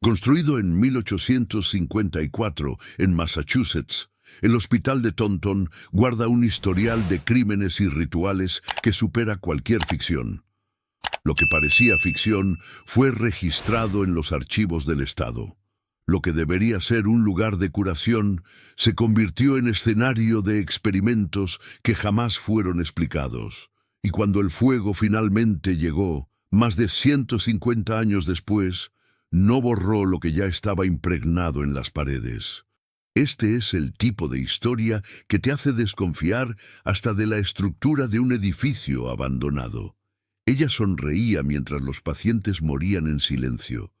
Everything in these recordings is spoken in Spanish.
Construido en 1854 en Massachusetts, el Hospital de Taunton guarda un historial de crímenes y rituales que supera cualquier ficción. Lo que parecía ficción fue registrado en los archivos del Estado. Lo que debería ser un lugar de curación se convirtió en escenario de experimentos que jamás fueron explicados. Y cuando el fuego finalmente llegó, más de 150 años después, no borró lo que ya estaba impregnado en las paredes. Este es el tipo de historia que te hace desconfiar hasta de la estructura de un edificio abandonado. Ella sonreía mientras los pacientes morían en silencio.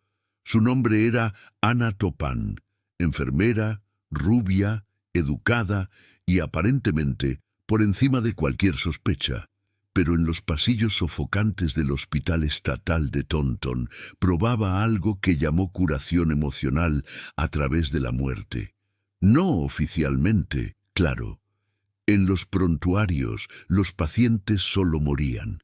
Su nombre era Anna Topan, enfermera, rubia, educada y aparentemente por encima de cualquier sospecha. Pero en los pasillos sofocantes del Hospital Estatal de Taunton probaba algo que llamó curación emocional a través de la muerte. No oficialmente, claro. En los prontuarios, los pacientes solo morían.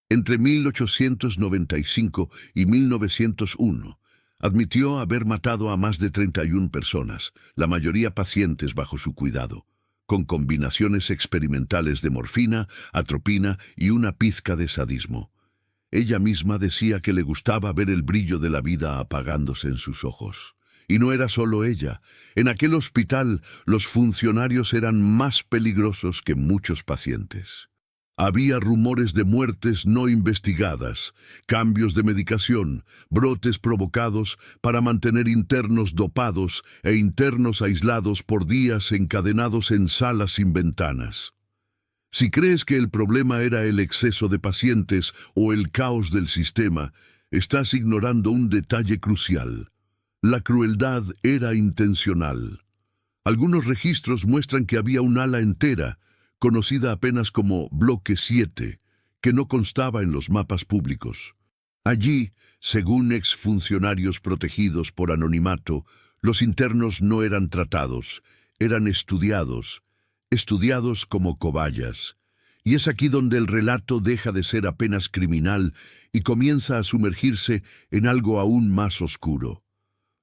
Entre 1895 y 1901, admitió haber matado a más de 31 personas, la mayoría pacientes bajo su cuidado, con combinaciones experimentales de morfina, atropina y una pizca de sadismo. Ella misma decía que le gustaba ver el brillo de la vida apagándose en sus ojos. Y no era solo ella. En aquel hospital, los funcionarios eran más peligrosos que muchos pacientes. Había rumores de muertes no investigadas, cambios de medicación, brotes provocados para mantener internos dopados e internos aislados por días encadenados en salas sin ventanas. Si crees que el problema era el exceso de pacientes o el caos del sistema, estás ignorando un detalle crucial. La crueldad era intencional. Algunos registros muestran que había un ala entera, conocida apenas como Bloque 7, que no constaba en los mapas públicos. Allí, según exfuncionarios protegidos por anonimato, los internos no eran tratados, eran estudiados como cobayas. Y es aquí donde el relato deja de ser apenas criminal y comienza a sumergirse en algo aún más oscuro.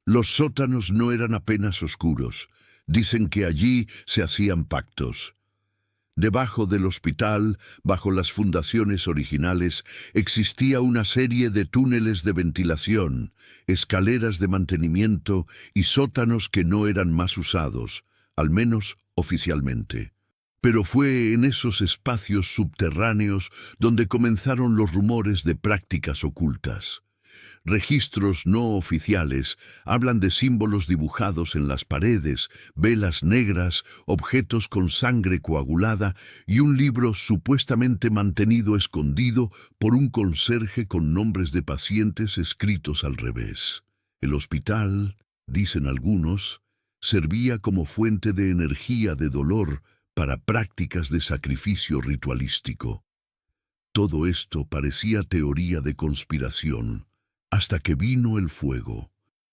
Los sótanos no eran apenas oscuros, dicen que allí se hacían pactos. Debajo del hospital, bajo las fundaciones originales, existía una serie de túneles de ventilación, escaleras de mantenimiento y sótanos que no eran más usados, al menos oficialmente. Pero fue en esos espacios subterráneos donde comenzaron los rumores de prácticas ocultas. Registros no oficiales hablan de símbolos dibujados en las paredes, velas negras, objetos con sangre coagulada y un libro supuestamente mantenido escondido por un conserje con nombres de pacientes escritos al revés. El hospital, dicen algunos, servía como fuente de energía de dolor para prácticas de sacrificio ritualístico. Todo esto parecía teoría de conspiración, hasta que vino el fuego.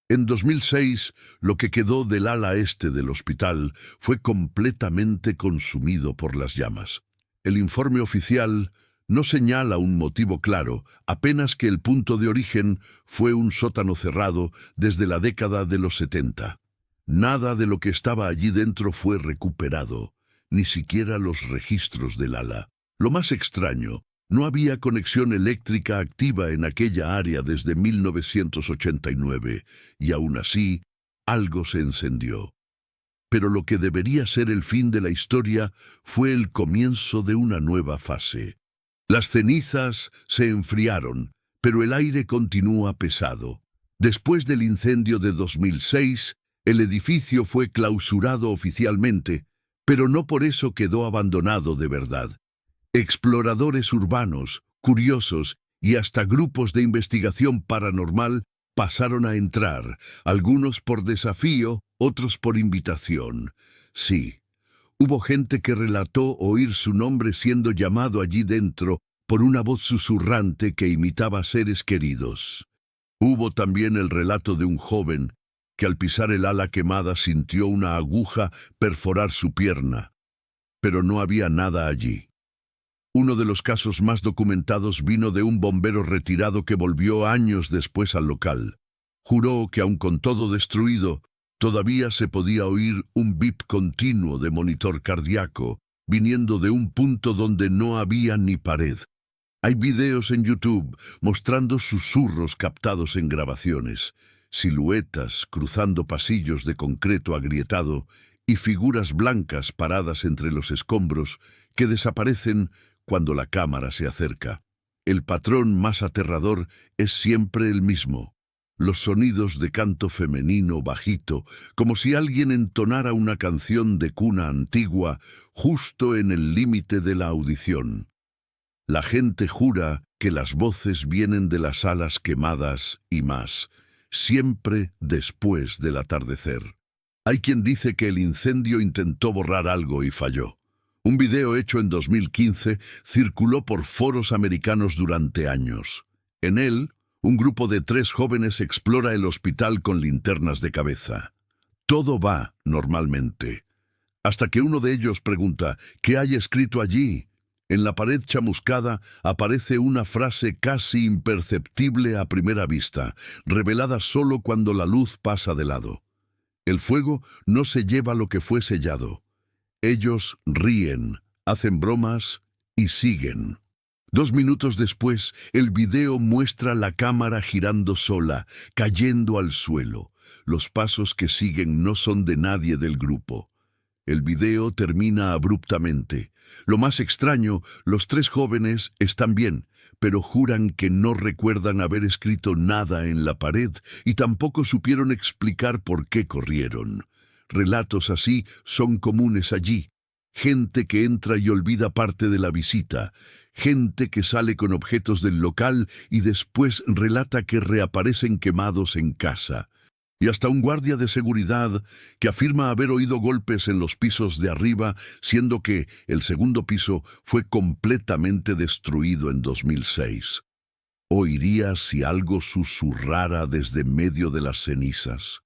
En 2006, lo que quedó del ala este del hospital fue completamente consumido por las llamas. El informe oficial no señala un motivo claro, apenas que el punto de origen fue un sótano cerrado desde la década de los 70. Nada de lo que estaba allí dentro fue recuperado, ni siquiera los registros del ala. Lo más extraño, no había conexión eléctrica activa en aquella área desde 1989, y aún así, algo se encendió. Pero lo que debería ser el fin de la historia fue el comienzo de una nueva fase. Las cenizas se enfriaron, pero el aire continúa pesado. Después del incendio de 2006, el edificio fue clausurado oficialmente, pero no por eso quedó abandonado de verdad. Exploradores urbanos, curiosos y hasta grupos de investigación paranormal pasaron a entrar, algunos por desafío, otros por invitación. Sí, hubo gente que relató oír su nombre siendo llamado allí dentro por una voz susurrante que imitaba seres queridos. Hubo también el relato de un joven que al pisar el ala quemada sintió una aguja perforar su pierna, pero no había nada allí. Uno de los casos más documentados vino de un bombero retirado que volvió años después al local. Juró que aun con todo destruido, todavía se podía oír un bip continuo de monitor cardíaco, viniendo de un punto donde no había ni pared. Hay videos en YouTube mostrando susurros captados en grabaciones, siluetas cruzando pasillos de concreto agrietado y figuras blancas paradas entre los escombros que desaparecen cuando la cámara se acerca. El patrón más aterrador es siempre el mismo. Los sonidos de canto femenino bajito, como si alguien entonara una canción de cuna antigua justo en el límite de la audición. La gente jura que las voces vienen de las alas quemadas y más, siempre después del atardecer. Hay quien dice que el incendio intentó borrar algo y falló. Un video hecho en 2015 circuló por foros americanos durante años. En él, un grupo de 3 jóvenes explora el hospital con linternas de cabeza. Todo va normalmente, hasta que uno de ellos pregunta ¿qué hay escrito allí? En la pared chamuscada aparece una frase casi imperceptible a primera vista, revelada solo cuando la luz pasa de lado. El fuego no se lleva lo que fue sellado. Ellos ríen, hacen bromas y siguen. 2 minutos después, el video muestra la cámara girando sola, cayendo al suelo. Los pasos que siguen no son de nadie del grupo. El video termina abruptamente. Lo más extraño, los 3 jóvenes están bien, pero juran que no recuerdan haber escrito nada en la pared y tampoco supieron explicar por qué corrieron. Relatos así son comunes allí. Gente que entra y olvida parte de la visita. Gente que sale con objetos del local y después relata que reaparecen quemados en casa. Y hasta un guardia de seguridad que afirma haber oído golpes en los pisos de arriba, siendo que el segundo piso fue completamente destruido en 2006. Oiría si algo susurrara desde medio de las cenizas.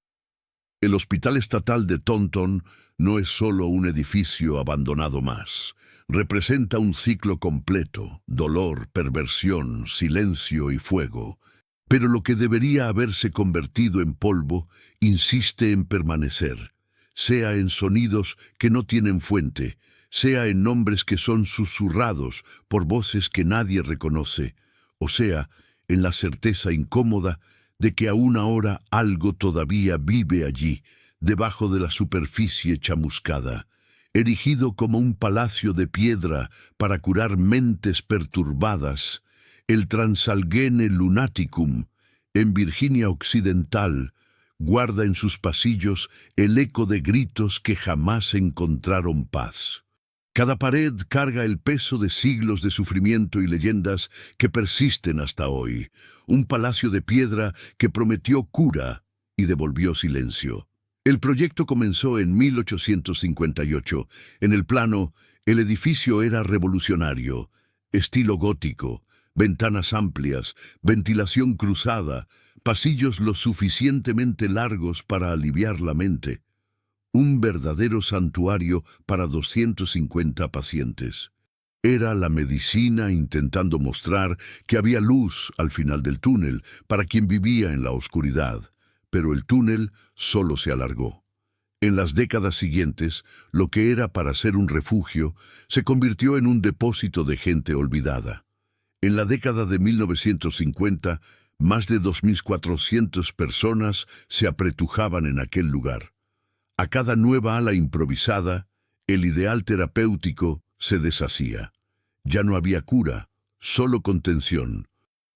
El Hospital Estatal de Taunton no es solo un edificio abandonado más. Representa un ciclo completo: dolor, perversión, silencio y fuego. Pero lo que debería haberse convertido en polvo insiste en permanecer, sea en sonidos que no tienen fuente, sea en nombres que son susurrados por voces que nadie reconoce, o sea, en la certeza incómoda de que aún ahora algo todavía vive allí, debajo de la superficie chamuscada, erigido como un palacio de piedra para curar mentes perturbadas. El Transalghene Lunaticum, en Virginia Occidental, guarda en sus pasillos el eco de gritos que jamás encontraron paz. Cada pared carga el peso de siglos de sufrimiento y leyendas que persisten hasta hoy. Un palacio de piedra que prometió cura y devolvió silencio. El proyecto comenzó en 1858. En el plano, el edificio era revolucionario, estilo gótico, ventanas amplias, ventilación cruzada, pasillos lo suficientemente largos para aliviar la mente. Un verdadero santuario para 250 pacientes. Era la medicina intentando mostrar que había luz al final del túnel para quien vivía en la oscuridad, pero el túnel solo se alargó. En las décadas siguientes, lo que era para ser un refugio se convirtió en un depósito de gente olvidada. En la década de 1950, más de 2.400 personas se apretujaban en aquel lugar. A cada nueva ala improvisada, el ideal terapéutico se deshacía. Ya no había cura, solo contención.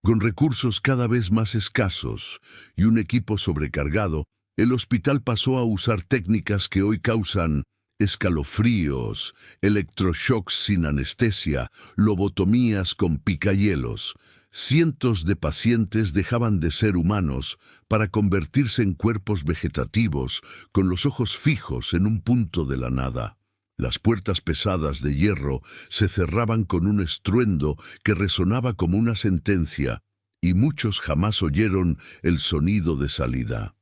Con recursos cada vez más escasos y un equipo sobrecargado, el hospital pasó a usar técnicas que hoy causan escalofríos, electroshocks sin anestesia, lobotomías con picahielos. Cientos de pacientes dejaban de ser humanos para convertirse en cuerpos vegetativos, con los ojos fijos en un punto de la nada. Las puertas pesadas de hierro se cerraban con un estruendo que resonaba como una sentencia, y muchos jamás oyeron el sonido de salida.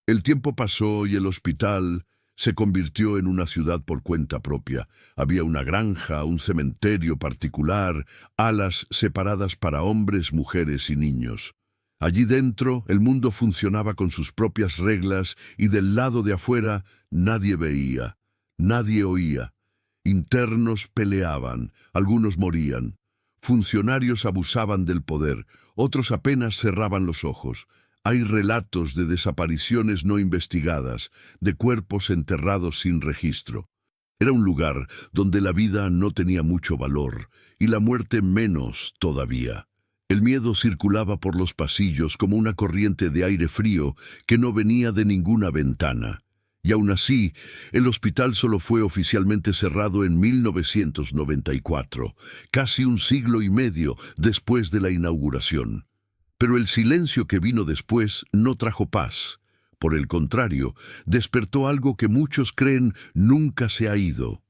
El tiempo pasó y el hospital se convirtió en una ciudad por cuenta propia. Había una granja, un cementerio particular, alas separadas para hombres, mujeres y niños. Allí dentro el mundo funcionaba con sus propias reglas y del lado de afuera nadie veía, nadie oía. Internos peleaban, algunos morían. Funcionarios abusaban del poder, otros apenas cerraban los ojos. Hay relatos de desapariciones no investigadas, de cuerpos enterrados sin registro. Era un lugar donde la vida no tenía mucho valor y la muerte menos todavía. El miedo circulaba por los pasillos como una corriente de aire frío que no venía de ninguna ventana. Y aún así, el hospital solo fue oficialmente cerrado en 1994, casi un siglo y medio después de la inauguración. Pero el silencio que vino después no trajo paz. Por el contrario, despertó algo que muchos creen nunca se ha ido.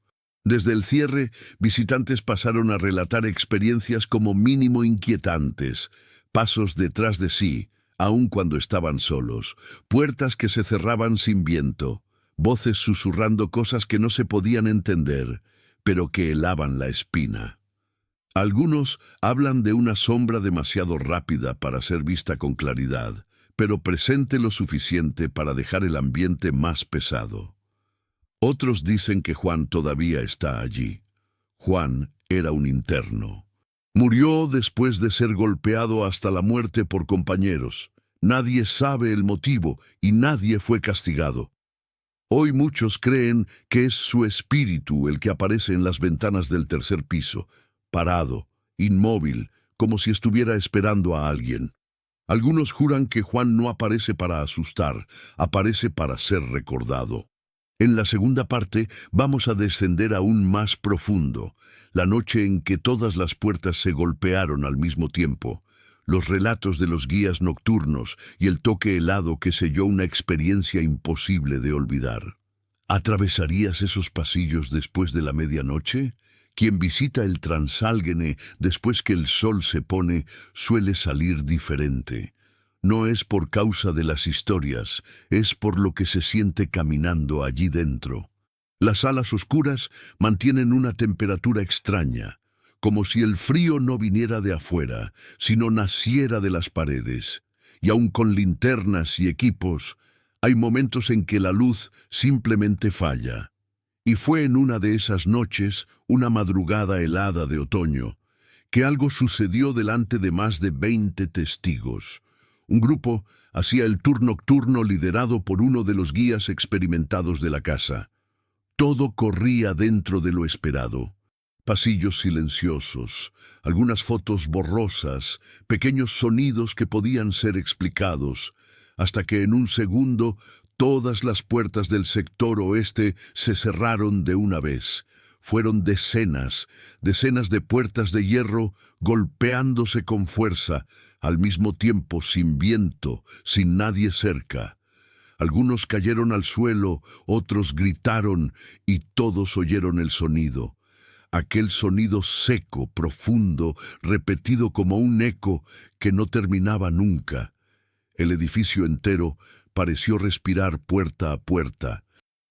Desde el cierre, visitantes pasaron a relatar experiencias como mínimo inquietantes, pasos detrás de sí, aun cuando estaban solos, puertas que se cerraban sin viento, voces susurrando cosas que no se podían entender, pero que helaban la espina. Algunos hablan de una sombra demasiado rápida para ser vista con claridad, pero presente lo suficiente para dejar el ambiente más pesado. Otros dicen que Juan todavía está allí. Juan era un interno. Murió después de ser golpeado hasta la muerte por compañeros. Nadie sabe el motivo y nadie fue castigado. Hoy muchos creen que es su espíritu el que aparece en las ventanas del tercer piso, parado, inmóvil, como si estuviera esperando a alguien. Algunos juran que Juan no aparece para asustar, aparece para ser recordado. En la segunda parte vamos a descender aún más profundo, la noche en que todas las puertas se golpearon al mismo tiempo, los relatos de los guías nocturnos y el toque helado que selló una experiencia imposible de olvidar. ¿Atravesarías esos pasillos después de la medianoche? Quien visita el Transálgene después que el sol se pone suele salir diferente. No es por causa de las historias, es por lo que se siente caminando allí dentro. Las salas oscuras mantienen una temperatura extraña, como si el frío no viniera de afuera, sino naciera de las paredes. Y aun con linternas y equipos, hay momentos en que la luz simplemente falla. Y fue en una de esas noches, una madrugada helada de otoño, que algo sucedió delante de más de 20 testigos. Un grupo hacía el tour nocturno liderado por uno de los guías experimentados de la casa. Todo corría dentro de lo esperado. Pasillos silenciosos, algunas fotos borrosas, pequeños sonidos que podían ser explicados, hasta que en un segundo todas las puertas del sector oeste se cerraron de una vez. Fueron decenas de puertas de hierro golpeándose con fuerza, al mismo tiempo sin viento, sin nadie cerca. Algunos cayeron al suelo, otros gritaron y todos oyeron el sonido. Aquel sonido seco, profundo, repetido como un eco que no terminaba nunca. El edificio entero pareció respirar puerta a puerta.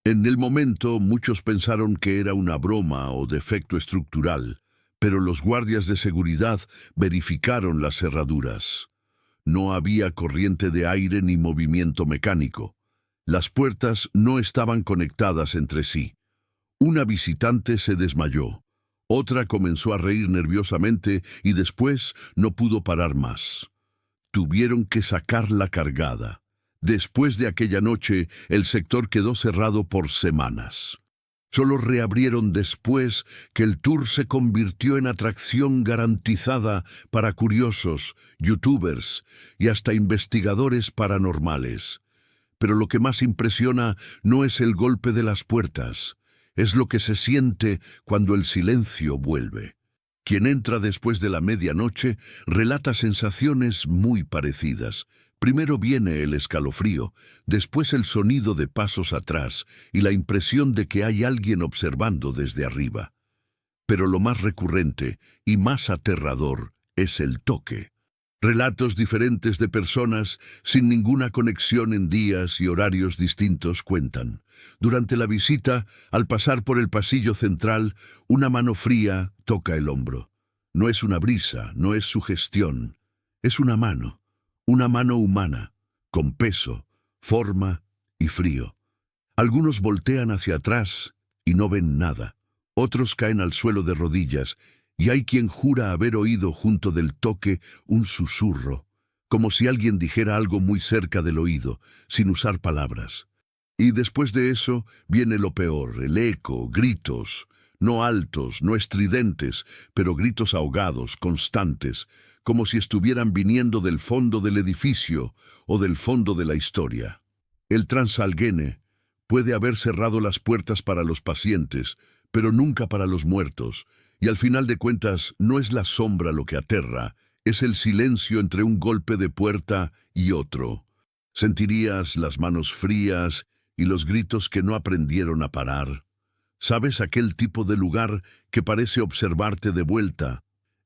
En el momento muchos pensaron que era una broma o defecto estructural, pero los guardias de seguridad verificaron las cerraduras. No había corriente de aire ni movimiento mecánico. Las puertas no estaban conectadas entre sí. Una visitante se desmayó. Otra comenzó a reír nerviosamente y después no pudo parar más. Tuvieron que sacarla cargada. Después de aquella noche, el sector quedó cerrado por semanas. Solo reabrieron después que el tour se convirtió en atracción garantizada para curiosos, youtubers y hasta investigadores paranormales. Pero lo que más impresiona no es el golpe de las puertas, es lo que se siente cuando el silencio vuelve. Quien entra después de la medianoche relata sensaciones muy parecidas. Primero viene el escalofrío, después el sonido de pasos atrás y la impresión de que hay alguien observando desde arriba. Pero lo más recurrente y más aterrador es el toque. Relatos diferentes de personas sin ninguna conexión en días y horarios distintos cuentan. Durante la visita, al pasar por el pasillo central, una mano fría toca el hombro. No es una brisa, no es sugestión, es una mano. Una mano humana, con peso, forma y frío. Algunos voltean hacia atrás y no ven nada. Otros caen al suelo de rodillas, y hay quien jura haber oído junto del toque un susurro, como si alguien dijera algo muy cerca del oído, sin usar palabras. Y después de eso viene lo peor, el eco, gritos, no altos, no estridentes, pero gritos ahogados, constantes, como si estuvieran viniendo del fondo del edificio o del fondo de la historia. El Transalghene puede haber cerrado las puertas para los pacientes, pero nunca para los muertos, y al final de cuentas no es la sombra lo que aterra, es el silencio entre un golpe de puerta y otro. Sentirías las manos frías y los gritos que no aprendieron a parar. ¿Sabes aquel tipo de lugar que parece observarte de vuelta?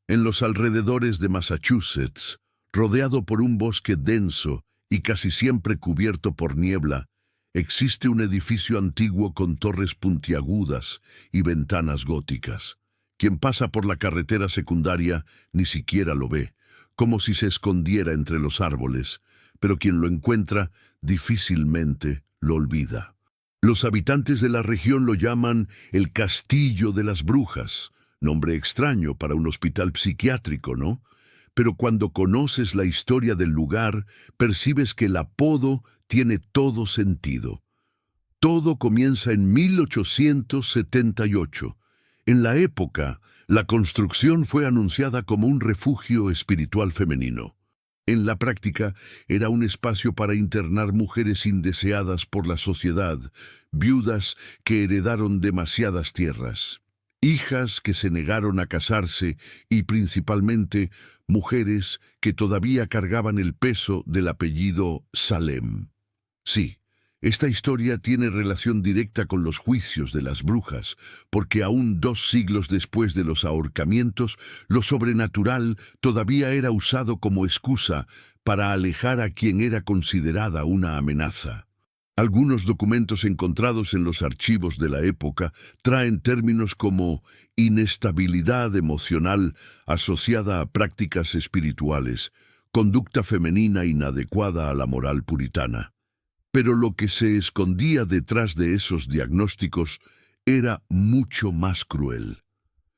En los alrededores de Massachusetts, rodeado por un bosque denso y casi siempre cubierto por niebla, existe un edificio antiguo con torres puntiagudas y ventanas góticas. Quien pasa por la carretera secundaria ni siquiera lo ve, como si se escondiera entre los árboles, pero quien lo encuentra difícilmente lo olvida. Los habitantes de la región lo llaman el Castillo de las Brujas, nombre extraño para un hospital psiquiátrico, ¿no? Pero cuando conoces la historia del lugar, percibes que el apodo tiene todo sentido. Todo comienza en 1878. En la época, la construcción fue anunciada como un refugio espiritual femenino. En la práctica, era un espacio para internar mujeres indeseadas por la sociedad, viudas que heredaron demasiadas tierras, hijas que se negaron a casarse y principalmente mujeres que todavía cargaban el peso del apellido Salem. Sí, esta historia tiene relación directa con los juicios de las brujas, porque aún 2 siglos después de los ahorcamientos, lo sobrenatural todavía era usado como excusa para alejar a quien era considerada una amenaza. Algunos documentos encontrados en los archivos de la época traen términos como inestabilidad emocional asociada a prácticas espirituales, conducta femenina inadecuada a la moral puritana. Pero lo que se escondía detrás de esos diagnósticos era mucho más cruel.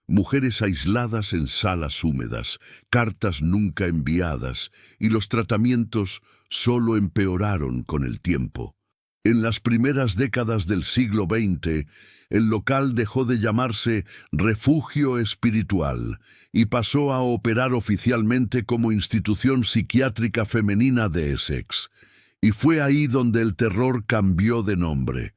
Mujeres aisladas en salas húmedas, cartas nunca enviadas, y los tratamientos solo empeoraron con el tiempo. En las primeras décadas del siglo XX, el local dejó de llamarse Refugio Espiritual y pasó a operar oficialmente como Institución Psiquiátrica Femenina de Essex. Y fue ahí donde el terror cambió de nombre,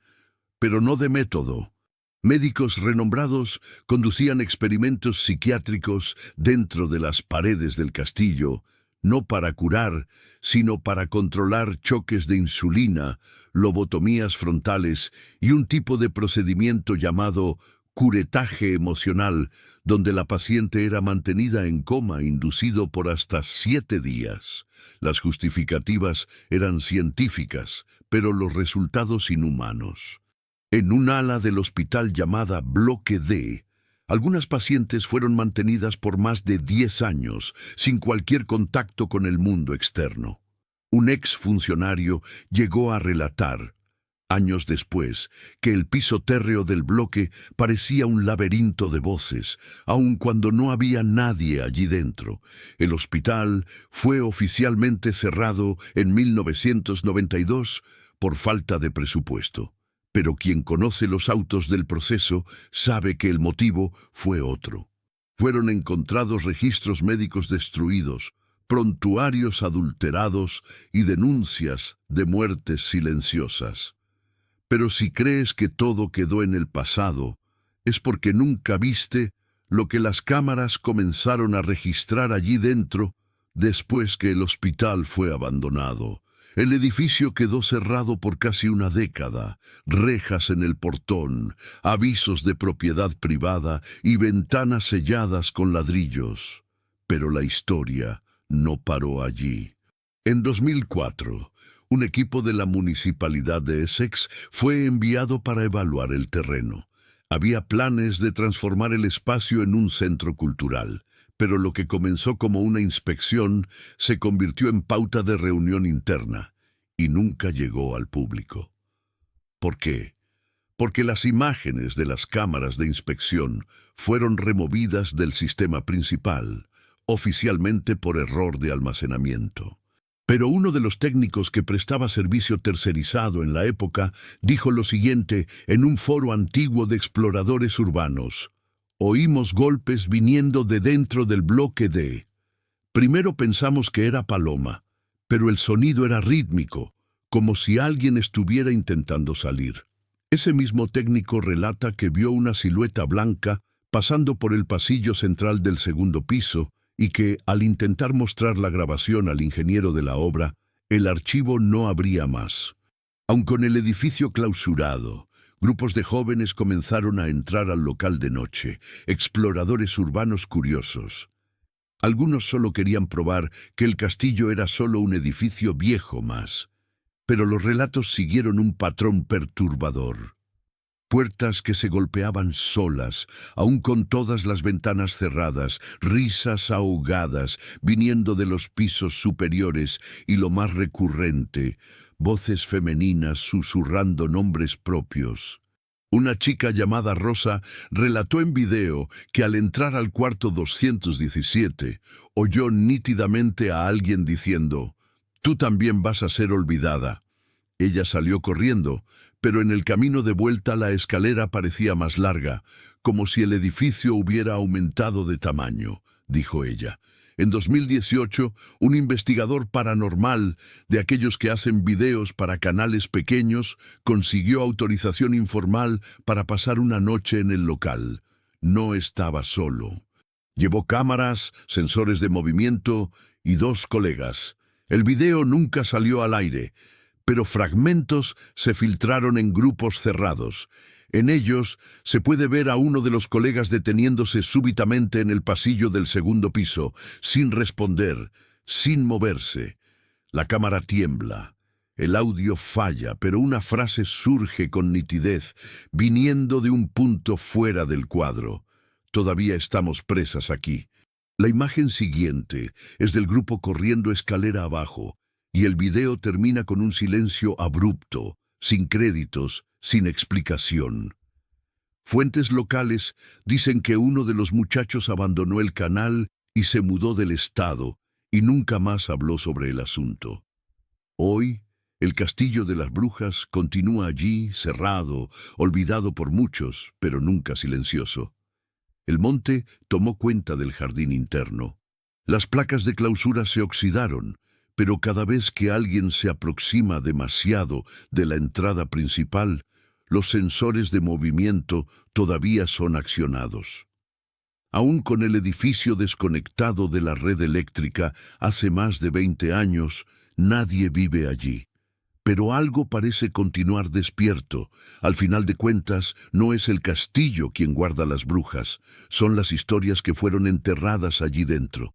pero no de método. Médicos renombrados conducían experimentos psiquiátricos dentro de las paredes del castillo, no para curar, sino para controlar choques de insulina, lobotomías frontales y un tipo de procedimiento llamado curetaje emocional, donde la paciente era mantenida en coma inducido por hasta 7 días. Las justificativas eran científicas, pero los resultados inhumanos. En un ala del hospital llamada Bloque D, algunas pacientes fueron mantenidas por más de 10 años, sin cualquier contacto con el mundo externo. Un exfuncionario llegó a relatar, años después, que el piso térreo del bloque parecía un laberinto de voces, aun cuando no había nadie allí dentro. El hospital fue oficialmente cerrado en 1992 por falta de presupuesto. Pero quien conoce los autos del proceso sabe que el motivo fue otro. Fueron encontrados registros médicos destruidos, prontuarios adulterados y denuncias de muertes silenciosas. Pero si crees que todo quedó en el pasado, es porque nunca viste lo que las cámaras comenzaron a registrar allí dentro después que el hospital fue abandonado. El edificio quedó cerrado por casi una década, rejas en el portón, avisos de propiedad privada y ventanas selladas con ladrillos. Pero la historia no paró allí. En 2004, un equipo de la Municipalidad de Essex fue enviado para evaluar el terreno. Había planes de transformar el espacio en un centro cultural, pero lo que comenzó como una inspección se convirtió en pauta de reunión interna y nunca llegó al público. ¿Por qué? Porque las imágenes de las cámaras de inspección fueron removidas del sistema principal, oficialmente por error de almacenamiento. Pero uno de los técnicos que prestaba servicio tercerizado en la época dijo lo siguiente en un foro antiguo de exploradores urbanos: oímos golpes viniendo de dentro del bloque D. Primero pensamos que era paloma, pero el sonido era rítmico, como si alguien estuviera intentando salir. Ese mismo técnico relata que vio una silueta blanca pasando por el pasillo central del segundo piso y que, al intentar mostrar la grabación al ingeniero de la obra, el archivo no abría más. Aun con el edificio clausurado, grupos de jóvenes comenzaron a entrar al local de noche, exploradores urbanos curiosos. Algunos solo querían probar que el castillo era solo un edificio viejo más, pero los relatos siguieron un patrón perturbador. Puertas que se golpeaban solas, aún con todas las ventanas cerradas, risas ahogadas viniendo de los pisos superiores y, lo más recurrente, voces femeninas susurrando nombres propios. Una chica llamada Rosa relató en video que al entrar al cuarto 217 oyó nítidamente a alguien diciendo: «Tú también vas a ser olvidada». Ella salió corriendo, pero en el camino de vuelta la escalera parecía más larga, como si el edificio hubiera aumentado de tamaño, dijo ella. En 2018, un investigador paranormal, de aquellos que hacen videos para canales pequeños, consiguió autorización informal para pasar una noche en el local. No estaba solo. Llevó cámaras, sensores de movimiento y 2 colegas. El video nunca salió al aire, pero fragmentos se filtraron en grupos cerrados. En ellos se puede ver a uno de los colegas deteniéndose súbitamente en el pasillo del segundo piso, sin responder, sin moverse. La cámara tiembla, el audio falla, pero una frase surge con nitidez, viniendo de un punto fuera del cuadro: «Todavía estamos presas aquí». La imagen siguiente es del grupo corriendo escalera abajo, y el video termina con un silencio abrupto, sin créditos, sin explicación. Fuentes locales dicen que uno de los muchachos abandonó el canal y se mudó del estado, y nunca más habló sobre el asunto. Hoy, el Castillo de las Brujas continúa allí, cerrado, olvidado por muchos, pero nunca silencioso. El monte tomó cuenta del jardín interno. Las placas de clausura se oxidaron, pero cada vez que alguien se aproxima demasiado de la entrada principal, los sensores de movimiento todavía son accionados. Aún con el edificio desconectado de la red eléctrica hace más de 20 años, nadie vive allí. Pero algo parece continuar despierto. Al final de cuentas, no es el castillo quien guarda las brujas, son las historias que fueron enterradas allí dentro.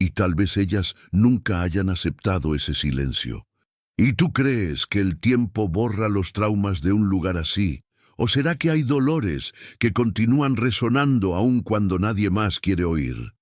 Y tal vez ellas nunca hayan aceptado ese silencio. ¿Y tú crees que el tiempo borra los traumas de un lugar así? ¿O será que hay dolores que continúan resonando aun cuando nadie más quiere oír?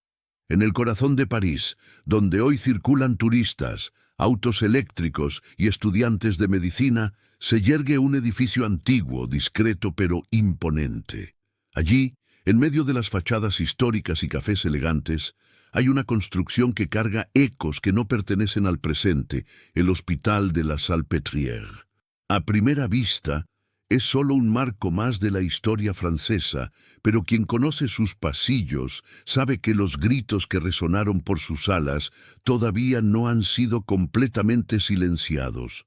En el corazón de París, donde hoy circulan turistas, autos eléctricos y estudiantes de medicina, se yergue un edificio antiguo, discreto pero imponente. Allí, en medio de las fachadas históricas y cafés elegantes, hay una construcción que carga ecos que no pertenecen al presente, el Hospital de la Salpêtrière. A primera vista, es solo un marco más de la historia francesa, pero quien conoce sus pasillos sabe que los gritos que resonaron por sus alas todavía no han sido completamente silenciados.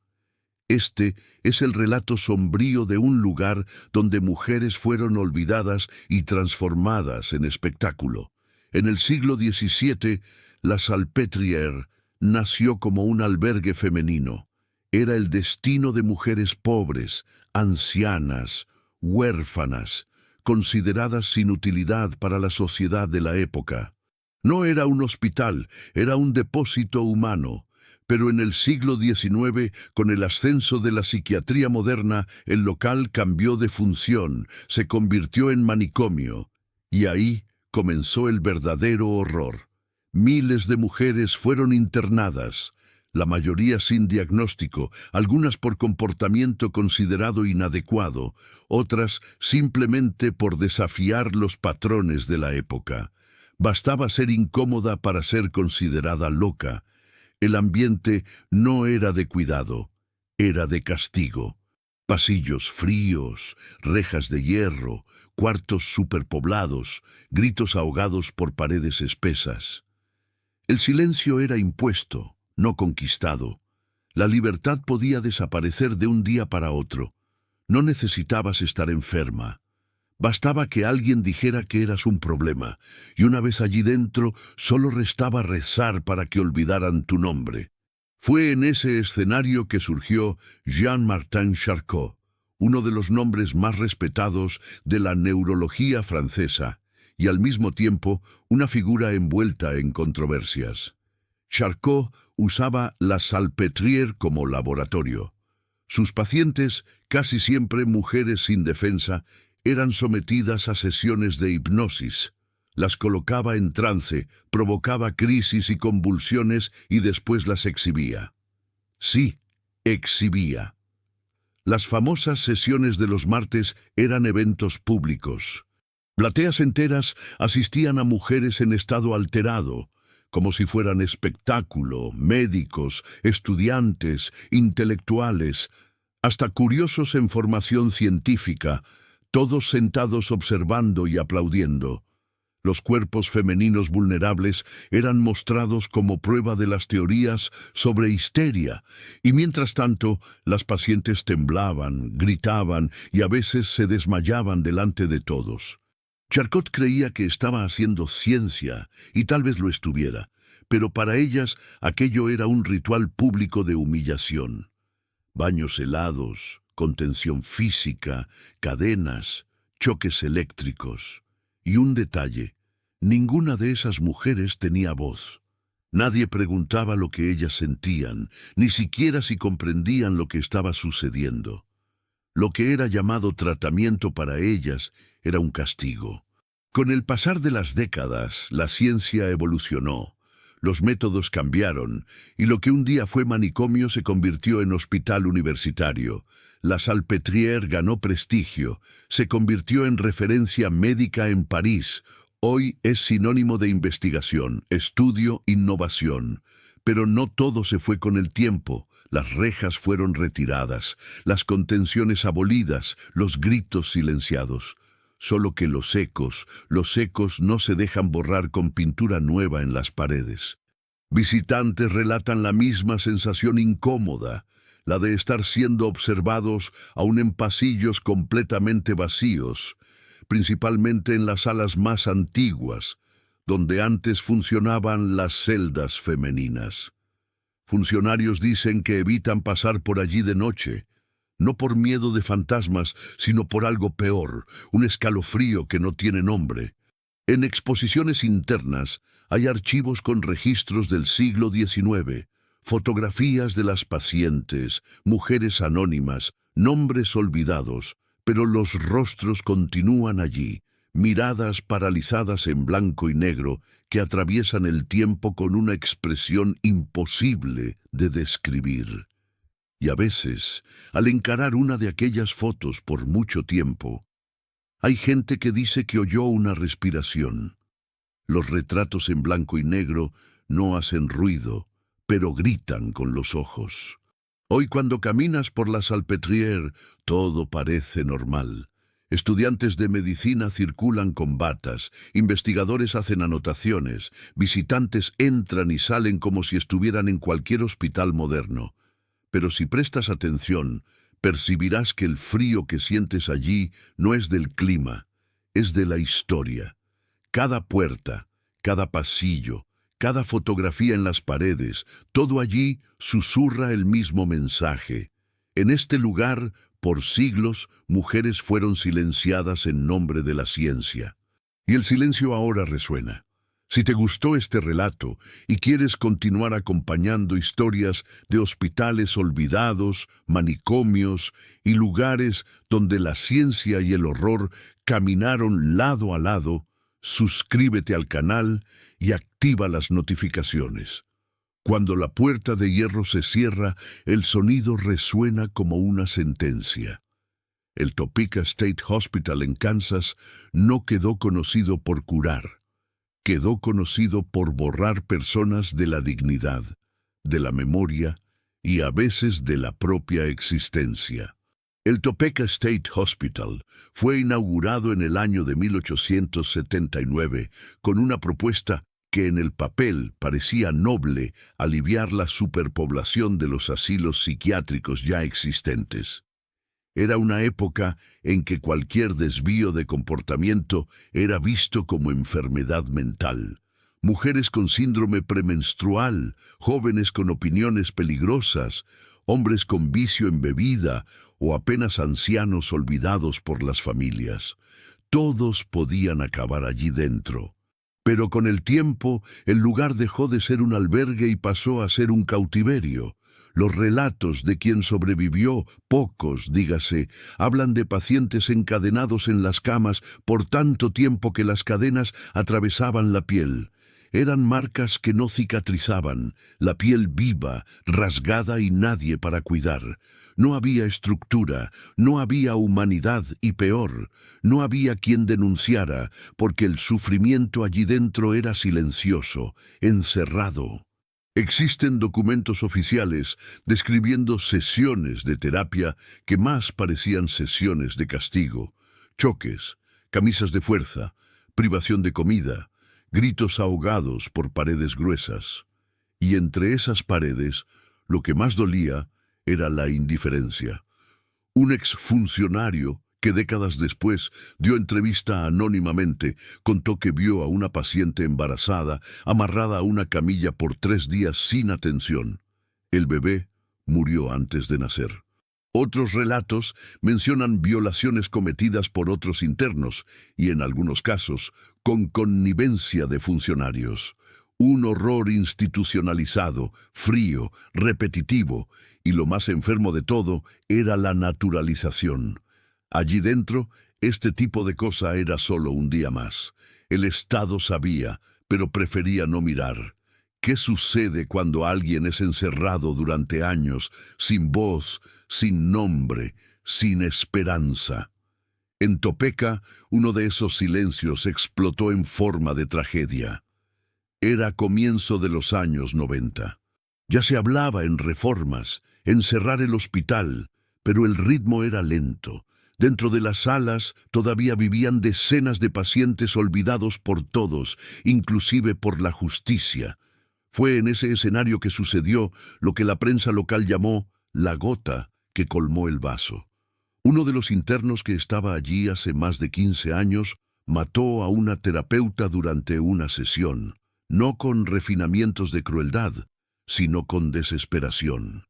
Este es el relato sombrío de un lugar donde mujeres fueron olvidadas y transformadas en espectáculo. En el siglo XVII, la Salpêtrière nació como un albergue femenino. Era el destino de mujeres pobres, ancianas, huérfanas, consideradas sin utilidad para la sociedad de la época. No era un hospital, era un depósito humano. Pero en el siglo XIX, con el ascenso de la psiquiatría moderna, el local cambió de función, se convirtió en manicomio. Y ahí comenzó el verdadero horror. Miles de mujeres fueron internadas, la mayoría sin diagnóstico, algunas por comportamiento considerado inadecuado, otras simplemente por desafiar los patrones de la época. Bastaba ser incómoda para ser considerada loca. El ambiente no era de cuidado, era de castigo. Pasillos fríos, rejas de hierro, cuartos superpoblados, gritos ahogados por paredes espesas. El silencio era impuesto, no conquistado. La libertad podía desaparecer de un día para otro. No necesitabas estar enferma. Bastaba que alguien dijera que eras un problema, y una vez allí dentro, solo restaba rezar para que olvidaran tu nombre. Fue en ese escenario que surgió Jean-Martin Charcot, uno de los nombres más respetados de la neurología francesa, y al mismo tiempo una figura envuelta en controversias. Charcot usaba la Salpêtrière como laboratorio. Sus pacientes, casi siempre mujeres sin defensa, eran sometidas a sesiones de hipnosis. Las colocaba en trance, provocaba crisis y convulsiones y después las exhibía. Sí, exhibía. Las famosas sesiones de los martes eran eventos públicos. Plateas enteras asistían a mujeres en estado alterado, como si fueran espectáculo, médicos, estudiantes, intelectuales, hasta curiosos en formación científica, todos sentados observando y aplaudiendo. Los cuerpos femeninos vulnerables eran mostrados como prueba de las teorías sobre histeria, y mientras tanto las pacientes temblaban, gritaban y a veces se desmayaban delante de todos. Charcot creía que estaba haciendo ciencia, y tal vez lo estuviera, pero para ellas aquello era un ritual público de humillación. Baños helados, contención física, cadenas, choques eléctricos. Y un detalle, ninguna de esas mujeres tenía voz. Nadie preguntaba lo que ellas sentían, ni siquiera si comprendían lo que estaba sucediendo. Lo que era llamado tratamiento para ellas era un castigo. Con el pasar de las décadas, la ciencia evolucionó, los métodos cambiaron, y lo que un día fue manicomio se convirtió en hospital universitario. La Salpêtrière ganó prestigio, se convirtió en referencia médica en París. Hoy es sinónimo de investigación, estudio, innovación. Pero no todo se fue con el tiempo. Las rejas fueron retiradas, las contenciones abolidas, los gritos silenciados. Solo que los ecos no se dejan borrar con pintura nueva en las paredes. Visitantes relatan la misma sensación incómoda, la de estar siendo observados aún en pasillos completamente vacíos, principalmente en las salas más antiguas, donde antes funcionaban las celdas femeninas. Funcionarios dicen que evitan pasar por allí de noche, no por miedo de fantasmas, sino por algo peor, un escalofrío que no tiene nombre. En exposiciones internas hay archivos con registros del siglo XIX, fotografías de las pacientes, mujeres anónimas, nombres olvidados, pero los rostros continúan allí, miradas paralizadas en blanco y negro que atraviesan el tiempo con una expresión imposible de describir. Y a veces, al encarar una de aquellas fotos por mucho tiempo, hay gente que dice que oyó una respiración. Los retratos en blanco y negro no hacen ruido, pero gritan con los ojos. Hoy cuando caminas por la Salpêtrière, todo parece normal. Estudiantes de medicina circulan con batas, investigadores hacen anotaciones, visitantes entran y salen como si estuvieran en cualquier hospital moderno. Pero si prestas atención, percibirás que el frío que sientes allí no es del clima, es de la historia. Cada puerta, cada pasillo, cada fotografía en las paredes, todo allí susurra el mismo mensaje. En este lugar, por siglos, mujeres fueron silenciadas en nombre de la ciencia. Y el silencio ahora resuena. Si te gustó este relato y quieres continuar acompañando historias de hospitales olvidados, manicomios y lugares donde la ciencia y el horror caminaron lado a lado, suscríbete al canal y activa las notificaciones. Cuando la puerta de hierro se cierra, el sonido resuena como una sentencia. El Topeka State Hospital en Kansas no quedó conocido por curar, quedó conocido por borrar personas de la dignidad, de la memoria y a veces de la propia existencia. El Topeka State Hospital fue inaugurado en el año de 1879 con una propuesta que en el papel parecía noble: aliviar la superpoblación de los asilos psiquiátricos ya existentes. Era una época en que cualquier desvío de comportamiento era visto como enfermedad mental. Mujeres con síndrome premenstrual, jóvenes con opiniones peligrosas, hombres con vicio en bebida o apenas ancianos olvidados por las familias. Todos podían acabar allí dentro. Pero con el tiempo, el lugar dejó de ser un albergue y pasó a ser un cautiverio. Los relatos de quien sobrevivió, pocos, dígase, hablan de pacientes encadenados en las camas por tanto tiempo que las cadenas atravesaban la piel. Eran marcas que no cicatrizaban, la piel viva, rasgada y nadie para cuidar. No había estructura, no había humanidad y peor, no había quien denunciara, porque el sufrimiento allí dentro era silencioso, encerrado. Existen documentos oficiales describiendo sesiones de terapia que más parecían sesiones de castigo: choques, camisas de fuerza, privación de comida, gritos ahogados por paredes gruesas. Y entre esas paredes, lo que más dolía era la indiferencia. Un exfuncionario que décadas después dio entrevista anónimamente, contó que vio a una paciente embarazada amarrada a una camilla por 3 días sin atención. El bebé murió antes de nacer. Otros relatos mencionan violaciones cometidas por otros internos y, en algunos casos, con connivencia de funcionarios. Un horror institucionalizado, frío, repetitivo, y lo más enfermo de todo era la naturalización. Allí dentro, este tipo de cosa era solo un día más. El Estado sabía, pero prefería no mirar. ¿Qué sucede cuando alguien es encerrado durante años, sin voz, sin nombre, sin esperanza? En Topeka, uno de esos silencios explotó en forma de tragedia. Era comienzo de los años 90. Ya se hablaba en reformas, en cerrar el hospital, pero el ritmo era lento. Dentro de las salas todavía vivían decenas de pacientes olvidados por todos, inclusive por la justicia. Fue en ese escenario que sucedió lo que la prensa local llamó la gota que colmó el vaso. Uno de los internos que estaba allí hace más de 15 años mató a una terapeuta durante una sesión, no con refinamientos de crueldad, sino con desesperación.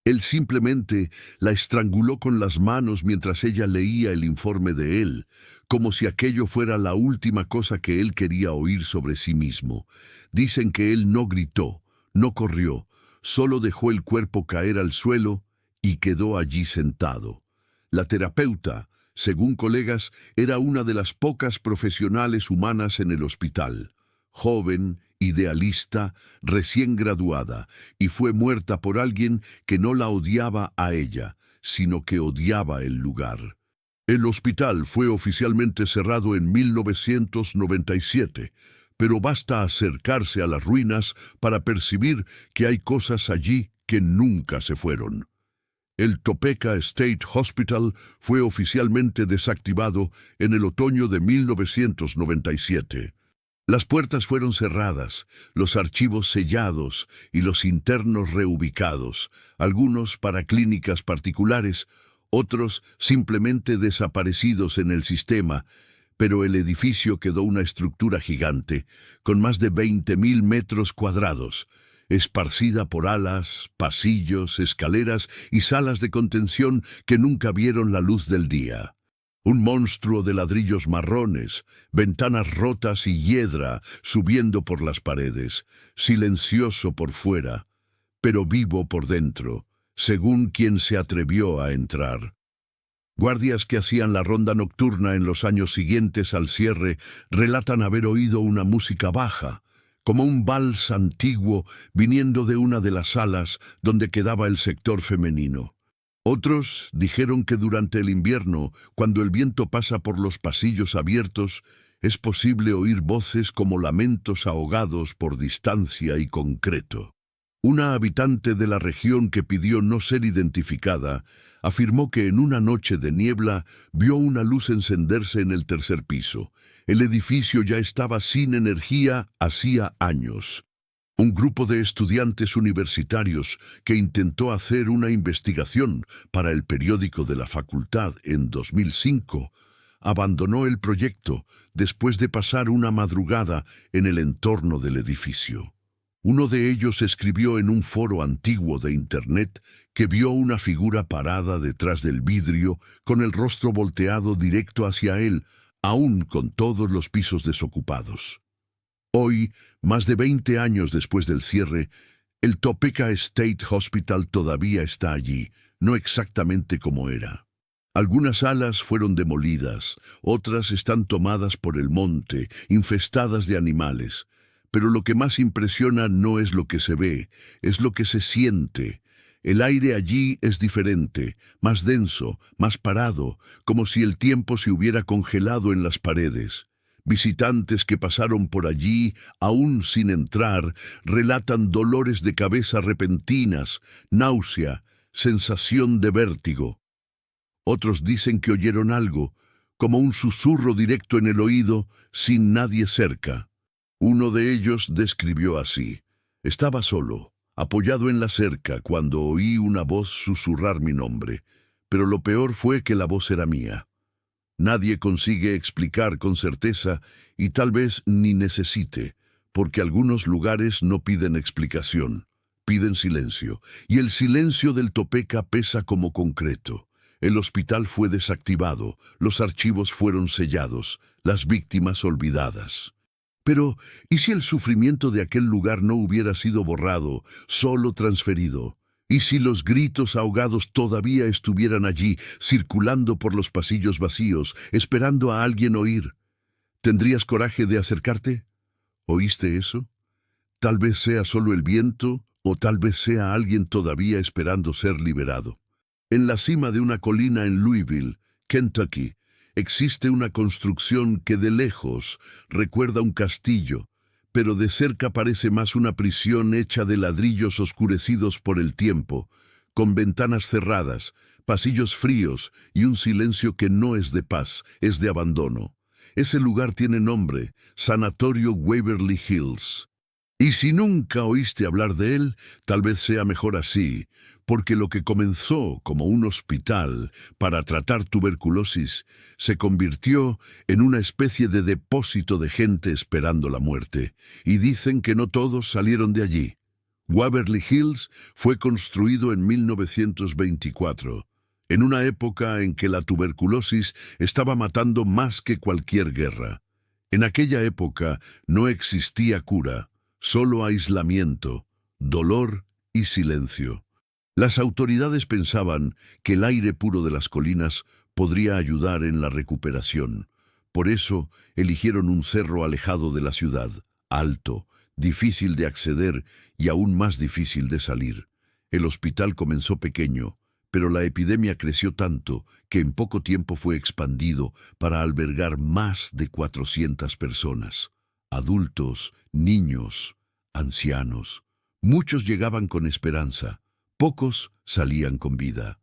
Él simplemente la estranguló con las manos mientras ella leía el informe de él, como si aquello fuera la última cosa que él quería oír sobre sí mismo. Dicen que él no gritó, no corrió, solo dejó el cuerpo caer al suelo y quedó allí sentado. La terapeuta, según colegas, era una de las pocas profesionales humanas en el hospital. Joven, idealista, recién graduada, y fue muerta por alguien que no la odiaba a ella, sino que odiaba el lugar. El hospital fue oficialmente cerrado en 1997, pero basta acercarse a las ruinas para percibir que hay cosas allí que nunca se fueron. El Topeka State Hospital fue oficialmente desactivado en el otoño de 1997. Las puertas fueron cerradas, los archivos sellados y los internos reubicados, algunos para clínicas particulares, otros simplemente desaparecidos en el sistema, pero el edificio quedó una estructura gigante, con más de 20.000 metros cuadrados, esparcida por alas, pasillos, escaleras y salas de contención que nunca vieron la luz del día. Un monstruo de ladrillos marrones, ventanas rotas y hiedra subiendo por las paredes, silencioso por fuera, pero vivo por dentro, según quien se atrevió a entrar. Guardias que hacían la ronda nocturna en los años siguientes al cierre relatan haber oído una música baja, como un vals antiguo viniendo de una de las salas donde quedaba el sector femenino. Otros dijeron que durante el invierno, cuando el viento pasa por los pasillos abiertos, es posible oír voces como lamentos ahogados por distancia y concreto. Una habitante de la región que pidió no ser identificada afirmó que en una noche de niebla vio una luz encenderse en el tercer piso. El edificio ya estaba sin energía hacía años. Un grupo de estudiantes universitarios que intentó hacer una investigación para el periódico de la facultad en 2005 abandonó el proyecto después de pasar una madrugada en el entorno del edificio. Uno de ellos escribió en un foro antiguo de Internet que vio una figura parada detrás del vidrio con el rostro volteado directo hacia él, aún con todos los pisos desocupados. Hoy, más de 20 años después del cierre, el Topeka State Hospital todavía está allí, no exactamente como era. Algunas alas fueron demolidas, otras están tomadas por el monte, infestadas de animales. Pero lo que más impresiona no es lo que se ve, es lo que se siente. El aire allí es diferente, más denso, más parado, como si el tiempo se hubiera congelado en las paredes. Visitantes que pasaron por allí, aún sin entrar, relatan dolores de cabeza repentinas, náusea, sensación de vértigo. Otros dicen que oyeron algo, como un susurro directo en el oído, sin nadie cerca. Uno de ellos describió así: estaba solo, apoyado en la cerca, cuando oí una voz susurrar mi nombre, pero lo peor fue que la voz era mía. Nadie consigue explicar con certeza y tal vez ni necesite, porque algunos lugares no piden explicación, piden silencio, y el silencio del Topeka pesa como concreto. El hospital fue desactivado, los archivos fueron sellados, las víctimas olvidadas. Pero, ¿y si el sufrimiento de aquel lugar no hubiera sido borrado, solo transferido? ¿Y si los gritos ahogados todavía estuvieran allí, circulando por los pasillos vacíos, esperando a alguien oír? ¿Tendrías coraje de acercarte? ¿Oíste eso? Tal vez sea solo el viento, o tal vez sea alguien todavía esperando ser liberado. En la cima de una colina en Louisville, Kentucky, existe una construcción que de lejos recuerda un castillo, pero de cerca parece más una prisión hecha de ladrillos oscurecidos por el tiempo, con ventanas cerradas, pasillos fríos y un silencio que no es de paz, es de abandono. Ese lugar tiene nombre: Sanatorio Waverly Hills. Y si nunca oíste hablar de él, tal vez sea mejor así, porque lo que comenzó como un hospital para tratar tuberculosis se convirtió en una especie de depósito de gente esperando la muerte, y dicen que no todos salieron de allí. Waverly Hills fue construido en 1924, en una época en que la tuberculosis estaba matando más que cualquier guerra. En aquella época no existía cura, solo aislamiento, dolor y silencio. Las autoridades pensaban que el aire puro de las colinas podría ayudar en la recuperación. Por eso eligieron un cerro alejado de la ciudad, alto, difícil de acceder y aún más difícil de salir. El hospital comenzó pequeño, pero la epidemia creció tanto que en poco tiempo fue expandido para albergar más de 400 personas. Adultos, niños, ancianos. Muchos llegaban con esperanza. Pocos salían con vida.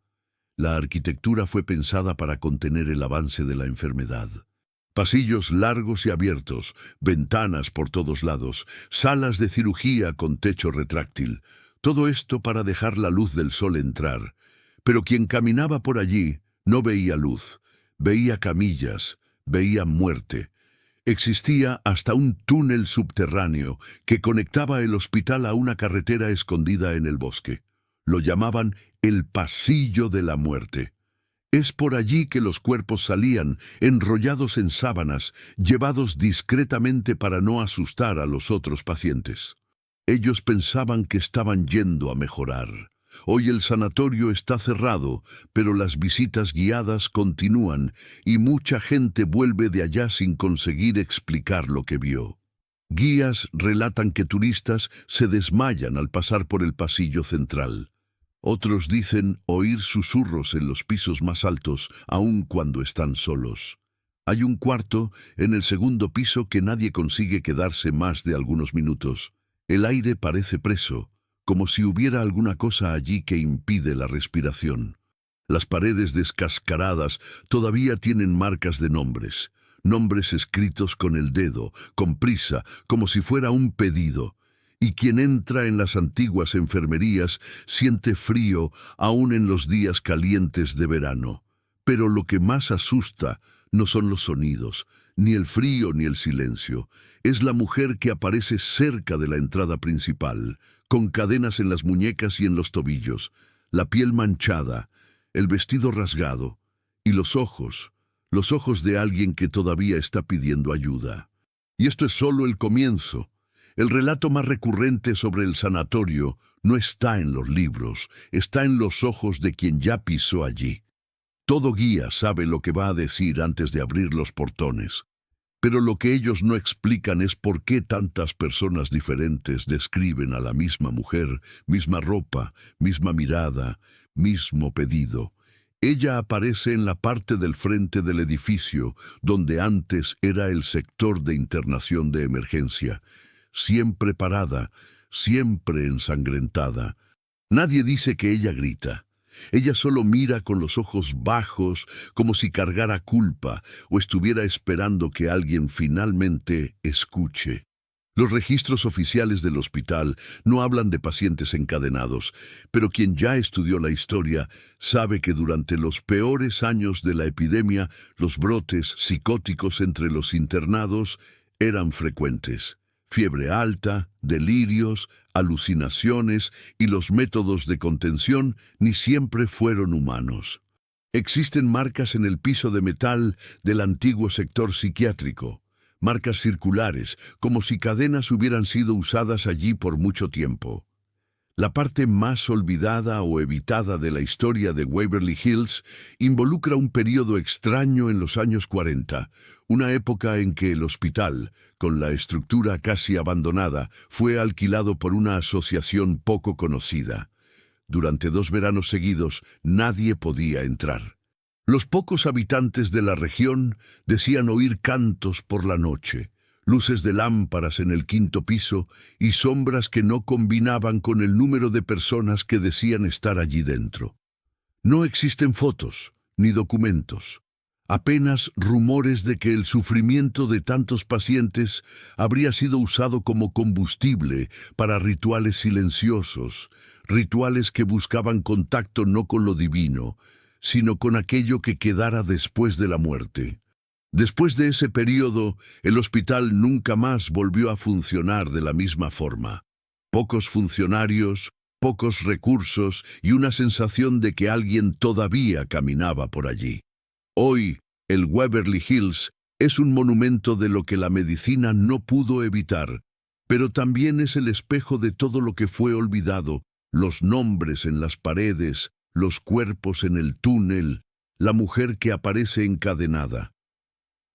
La arquitectura fue pensada para contener el avance de la enfermedad. Pasillos largos y abiertos, ventanas por todos lados, salas de cirugía con techo retráctil, todo esto para dejar la luz del sol entrar. Pero quien caminaba por allí no veía luz, veía camillas, veía muerte. Existía hasta un túnel subterráneo que conectaba el hospital a una carretera escondida en el bosque. Lo llamaban el Pasillo de la Muerte. Es por allí que los cuerpos salían, enrollados en sábanas, llevados discretamente para no asustar a los otros pacientes. Ellos pensaban que estaban yendo a mejorar. Hoy el sanatorio está cerrado, pero las visitas guiadas continúan y mucha gente vuelve de allá sin conseguir explicar lo que vio. Guías relatan que turistas se desmayan al pasar por el pasillo central. Otros dicen oír susurros en los pisos más altos, aun cuando están solos. Hay un cuarto en el segundo piso que nadie consigue quedarse más de algunos minutos. El aire parece preso, como si hubiera alguna cosa allí que impide la respiración. Las paredes descascaradas todavía tienen marcas de nombres. Nombres escritos con el dedo, con prisa, como si fuera un pedido. Y quien entra en las antiguas enfermerías siente frío aún en los días calientes de verano. Pero lo que más asusta no son los sonidos, ni el frío ni el silencio. Es la mujer que aparece cerca de la entrada principal, con cadenas en las muñecas y en los tobillos, la piel manchada, el vestido rasgado, y los ojos de alguien que todavía está pidiendo ayuda. Y esto es solo el comienzo. El relato más recurrente sobre el sanatorio no está en los libros, está en los ojos de quien ya pisó allí. Todo guía sabe lo que va a decir antes de abrir los portones. Pero lo que ellos no explican es por qué tantas personas diferentes describen a la misma mujer, misma ropa, misma mirada, mismo pedido. Ella aparece en la parte del frente del edificio, donde antes era el sector de internación de emergencia. Siempre parada, siempre ensangrentada. Nadie dice que ella grita. Ella solo mira con los ojos bajos, como si cargara culpa o estuviera esperando que alguien finalmente escuche. Los registros oficiales del hospital no hablan de pacientes encadenados, pero quien ya estudió la historia sabe que durante los peores años de la epidemia, los brotes psicóticos entre los internados eran frecuentes. Fiebre alta, delirios, alucinaciones y los métodos de contención ni siempre fueron humanos. Existen marcas en el piso de metal del antiguo sector psiquiátrico, marcas circulares, como si cadenas hubieran sido usadas allí por mucho tiempo. La parte más olvidada o evitada de la historia de Waverly Hills involucra un periodo extraño en los años 40, una época en que el hospital, con la estructura casi abandonada, fue alquilado por una asociación poco conocida. Durante 2 veranos seguidos, nadie podía entrar. Los pocos habitantes de la región decían oír cantos por la noche, luces de lámparas en el 5º piso y sombras que no combinaban con el número de personas que decían estar allí dentro. No existen fotos ni documentos, apenas rumores de que el sufrimiento de tantos pacientes habría sido usado como combustible para rituales silenciosos, rituales que buscaban contacto no con lo divino, sino con aquello que quedara después de la muerte. Después de ese periodo, el hospital nunca más volvió a funcionar de la misma forma. Pocos funcionarios, pocos recursos y una sensación de que alguien todavía caminaba por allí. Hoy, el Waverly Hills es un monumento de lo que la medicina no pudo evitar, pero también es el espejo de todo lo que fue olvidado, los nombres en las paredes, los cuerpos en el túnel, la mujer que aparece encadenada.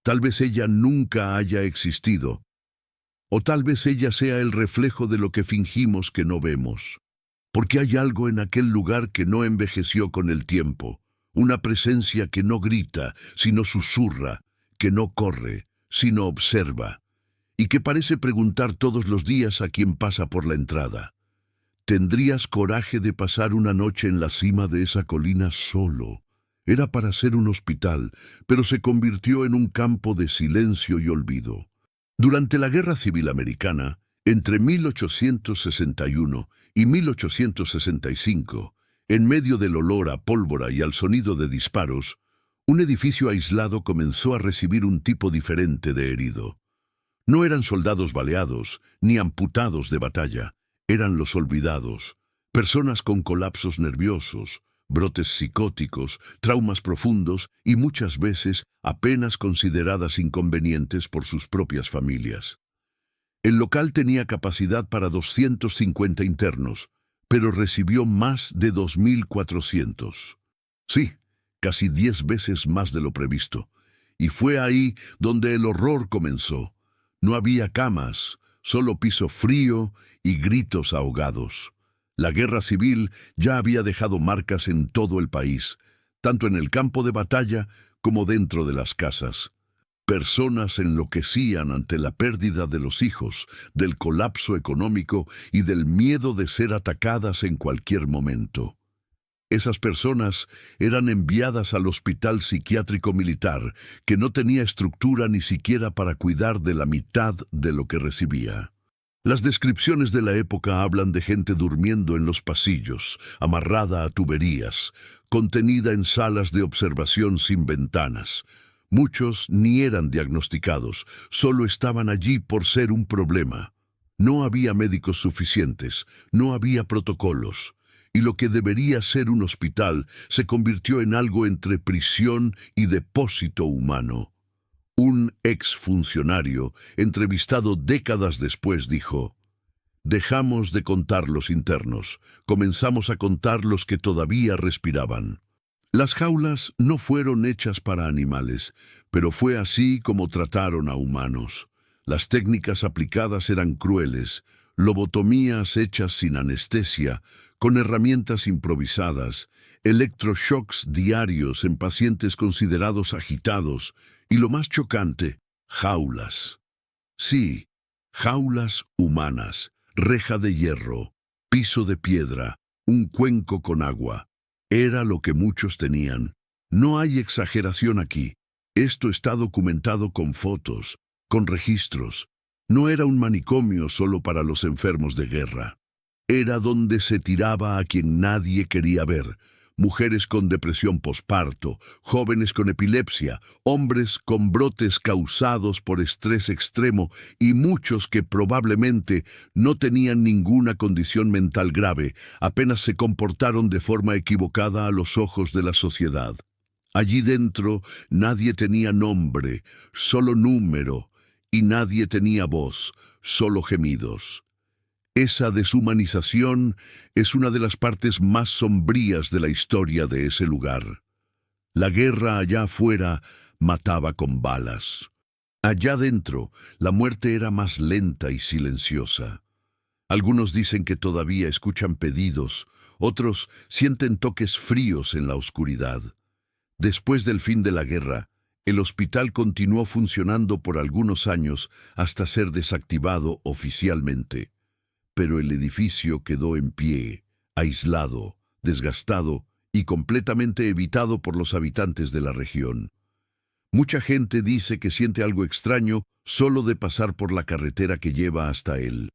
Tal vez ella nunca haya existido, o tal vez ella sea el reflejo de lo que fingimos que no vemos. Porque hay algo en aquel lugar que no envejeció con el tiempo, una presencia que no grita, sino susurra, que no corre, sino observa, y que parece preguntar todos los días a quien pasa por la entrada. ¿Tendrías coraje de pasar una noche en la cima de esa colina solo? Era para ser un hospital, pero se convirtió en un campo de silencio y olvido. Durante la Guerra Civil Americana, entre 1861 y 1865, en medio del olor a pólvora y al sonido de disparos, un edificio aislado comenzó a recibir un tipo diferente de herido. No eran soldados baleados, ni amputados de batalla, eran los olvidados, personas con colapsos nerviosos, brotes psicóticos, traumas profundos y muchas veces apenas consideradas inconvenientes por sus propias familias. El local tenía capacidad para 250 internos, pero recibió más de 2.400. Sí, casi 10 veces más de lo previsto. Y fue ahí donde el horror comenzó. No había camas, solo piso frío y gritos ahogados. La guerra civil ya había dejado marcas en todo el país, tanto en el campo de batalla como dentro de las casas. Personas enloquecían ante la pérdida de los hijos, del colapso económico y del miedo de ser atacadas en cualquier momento. Esas personas eran enviadas al hospital psiquiátrico militar, que no tenía estructura ni siquiera para cuidar de la mitad de lo que recibía. Las descripciones de la época hablan de gente durmiendo en los pasillos, amarrada a tuberías, contenida en salas de observación sin ventanas. Muchos ni eran diagnosticados, solo estaban allí por ser un problema. No había médicos suficientes, no había protocolos, y lo que debería ser un hospital se convirtió en algo entre prisión y depósito humano. Un exfuncionario, entrevistado décadas después, dijo: «Dejamos de contar los internos, comenzamos a contar los que todavía respiraban». Las jaulas no fueron hechas para animales, pero fue así como trataron a humanos. Las técnicas aplicadas eran crueles, lobotomías hechas sin anestesia, con herramientas improvisadas, electroshocks diarios en pacientes considerados agitados, y lo más chocante, jaulas. Sí, jaulas humanas, reja de hierro, piso de piedra, un cuenco con agua. Era lo que muchos tenían. No hay exageración aquí. Esto está documentado con fotos, con registros. No era un manicomio solo para los enfermos de guerra. Era donde se tiraba a quien nadie quería ver. Mujeres con depresión posparto, jóvenes con epilepsia, hombres con brotes causados por estrés extremo y muchos que probablemente no tenían ninguna condición mental grave, apenas se comportaron de forma equivocada a los ojos de la sociedad. Allí dentro nadie tenía nombre, solo número, y nadie tenía voz, solo gemidos. Esa deshumanización es una de las partes más sombrías de la historia de ese lugar. La guerra allá afuera mataba con balas. Allá dentro, la muerte era más lenta y silenciosa. Algunos dicen que todavía escuchan pedidos, otros sienten toques fríos en la oscuridad. Después del fin de la guerra, el hospital continuó funcionando por algunos años hasta ser desactivado oficialmente. Pero el edificio quedó en pie, aislado, desgastado y completamente evitado por los habitantes de la región. Mucha gente dice que siente algo extraño solo de pasar por la carretera que lleva hasta él.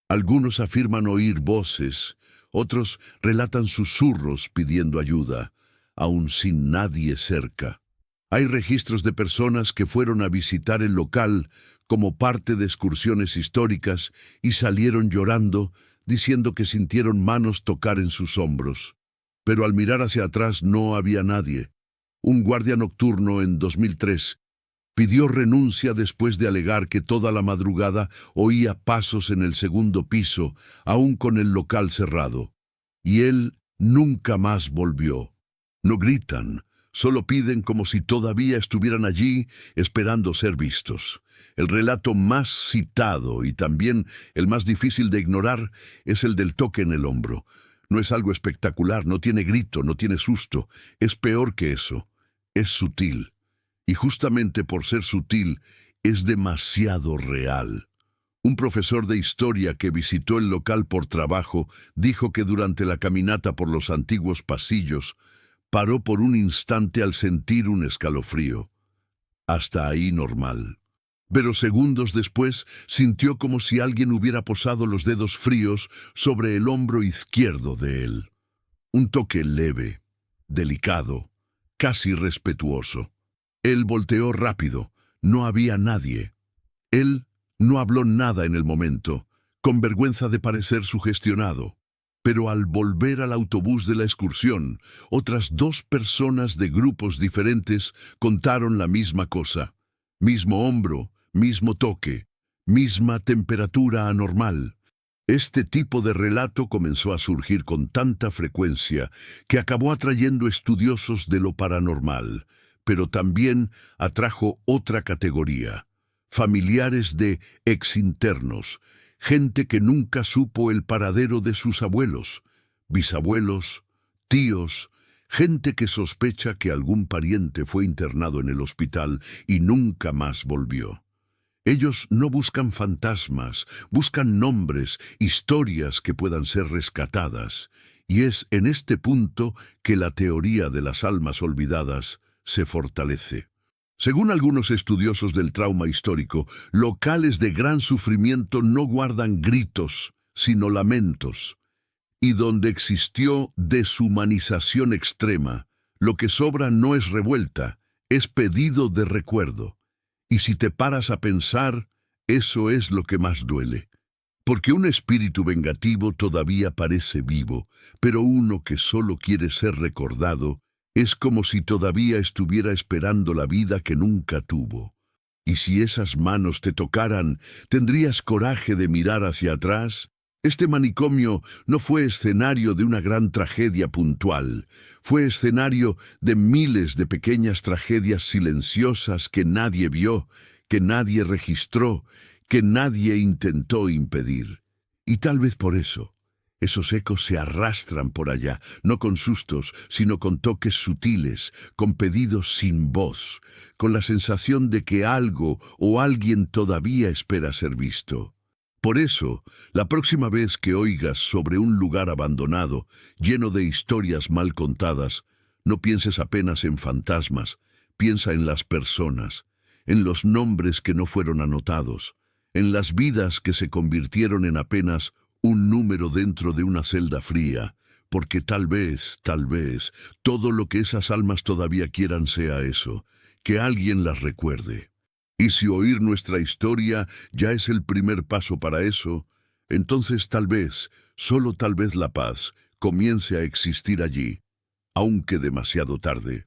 Algunos afirman oír voces, otros relatan susurros pidiendo ayuda, aun sin nadie cerca. Hay registros de personas que fueron a visitar el local como parte de excursiones históricas y salieron llorando, diciendo que sintieron manos tocar en sus hombros. Pero al mirar hacia atrás no había nadie. Un guardia nocturno en 2003 pidió renuncia después de alegar que toda la madrugada oía pasos en el segundo piso, aún con el local cerrado. Y él nunca más volvió. No gritan, solo piden como si todavía estuvieran allí esperando ser vistos. El relato más citado y también el más difícil de ignorar es el del toque en el hombro. No es algo espectacular, no tiene grito, no tiene susto. Es peor que eso. Es sutil. Y justamente por ser sutil, es demasiado real. Un profesor de historia que visitó el local por trabajo dijo que durante la caminata por los antiguos pasillos paró por un instante al sentir un escalofrío. Hasta ahí normal. Pero segundos después sintió como si alguien hubiera posado los dedos fríos sobre el hombro izquierdo de él. Un toque leve, delicado, casi respetuoso. Él volteó rápido. No había nadie. Él no habló nada en el momento, con vergüenza de parecer sugestionado. Pero al volver al autobús de la excursión, otras 2 personas de grupos diferentes contaron la misma cosa. Mismo hombro, mismo toque, misma temperatura anormal. Este tipo de relato comenzó a surgir con tanta frecuencia que acabó atrayendo estudiosos de lo paranormal, pero también atrajo otra categoría: familiares de exinternos, gente que nunca supo el paradero de sus abuelos, bisabuelos, tíos, gente que sospecha que algún pariente fue internado en el hospital y nunca más volvió. Ellos no buscan fantasmas, buscan nombres, historias que puedan ser rescatadas, y es en este punto que la teoría de las almas olvidadas se fortalece. Según algunos estudiosos del trauma histórico, locales de gran sufrimiento no guardan gritos, sino lamentos, y donde existió deshumanización extrema, lo que sobra no es revuelta, es pedido de recuerdo. Y si te paras a pensar, eso es lo que más duele. Porque un espíritu vengativo todavía parece vivo, pero uno que solo quiere ser recordado es como si todavía estuviera esperando la vida que nunca tuvo. Y si esas manos te tocaran, ¿tendrías coraje de mirar hacia atrás? Este manicomio no fue escenario de una gran tragedia puntual, fue escenario de miles de pequeñas tragedias silenciosas que nadie vio, que nadie registró, que nadie intentó impedir. Y tal vez por eso, esos ecos se arrastran por allá, no con sustos, sino con toques sutiles, con pedidos sin voz, con la sensación de que algo o alguien todavía espera ser visto. Por eso, la próxima vez que oigas sobre un lugar abandonado, lleno de historias mal contadas, no pienses apenas en fantasmas, piensa en las personas, en los nombres que no fueron anotados, en las vidas que se convirtieron en apenas un número dentro de una celda fría, porque tal vez, todo lo que esas almas todavía quieran sea eso, que alguien las recuerde. Y si oír nuestra historia ya es el primer paso para eso, entonces tal vez, solo tal vez la paz, comience a existir allí, aunque demasiado tarde.